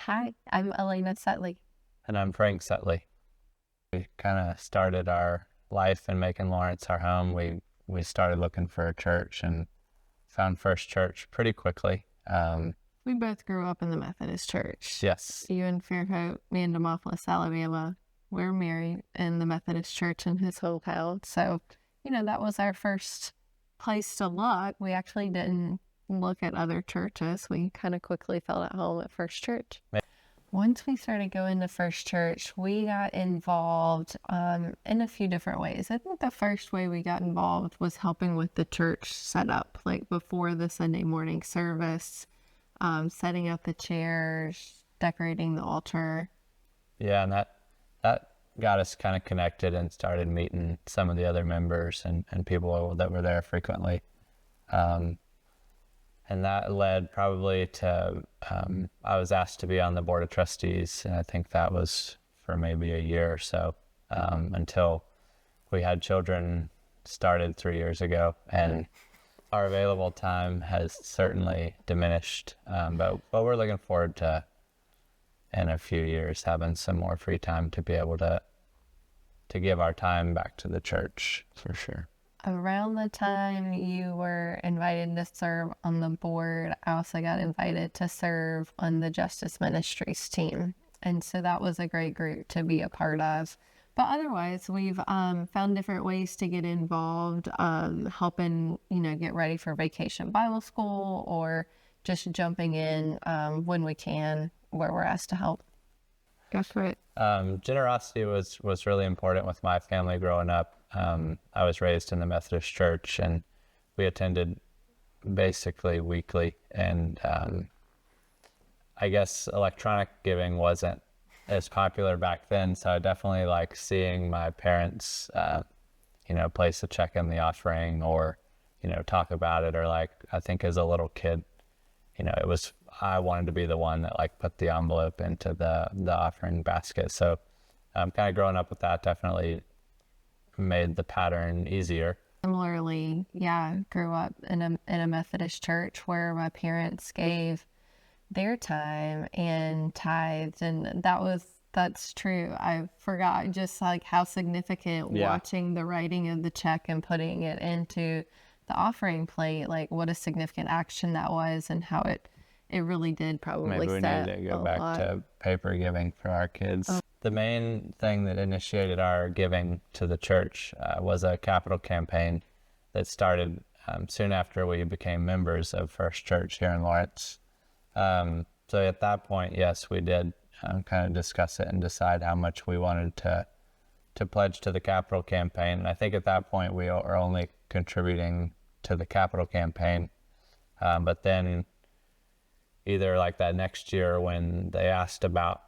Hi, I'm Elaina Frank. And I'm Frank Sutley. We kind of started our life in making Lawrence our home. We started looking for a church and found First Church pretty quickly. We both grew up in the Methodist Church. Yes. You in Fairhope, me in Demopolis, Alabama. We're married in the Methodist Church in his hometown. So, that was our first place to look. We actually didn't look at other churches. We kind of quickly felt at home at First Church. Once we started going to First Church, we got involved in a few different ways. I think the first way we got involved was helping with the church setup, like before the Sunday morning service, setting up the chairs, decorating the altar. Yeah, and that got us kind of connected and started meeting some of the other members and people that were there frequently. And that led probably to, I was asked to be on the board of trustees, and I think that was for maybe a year or so, until we had children started 3 years ago, and our available time has certainly diminished, but we're looking forward to, in a few years, having some more free time to be able to give our time back to the church, for sure. Around the time you were invited to serve on the board, I also got invited to serve on the Justice Ministries team. And so that was a great group to be a part of. But otherwise, we've found different ways to get involved, helping, get ready for Vacation Bible School, or just jumping in when we can, where we're asked to help. Go for it. Generosity was really important with my family growing up. I was raised in the Methodist Church, and we attended basically weekly. And I guess electronic giving wasn't as popular back then, so I definitely like seeing my parents, place a check in the offering, or, talk about it. Or I think as a little kid, I wanted to be the one that put the envelope into the offering basket. So kind of growing up with that definitely made the pattern easier. Similarly, grew up in a Methodist church where my parents gave their time and tithed, and that's true. I forgot just how significant watching the writing of the check and putting it into the offering plate, what a significant action that was, and how it really did probably maybe we need to go back to paper giving for our kids. The main thing that initiated our giving to the church was a capital campaign that started soon after we became members of First Church here in Lawrence. So at that point, yes, we did kind of discuss it and decide how much we wanted to pledge to the capital campaign. And I think at that point we were only contributing to the capital campaign. But then either that next year when they asked about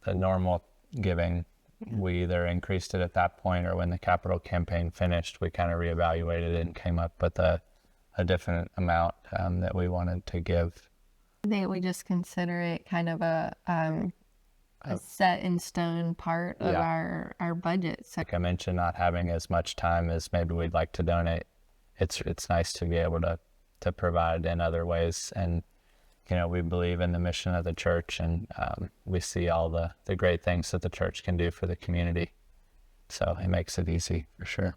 the normal giving, we either increased it at that point, or when the capital campaign finished, we kind of reevaluated it and came up with a different amount that we wanted to give. I think we just consider it kind of a set in stone part of our budget. So, like I mentioned, not having as much time as maybe we'd like to donate, it's nice to be able to provide in other ways. And we believe in the mission of the church, and we see all the great things that the church can do for the community. So it makes it easy, for sure.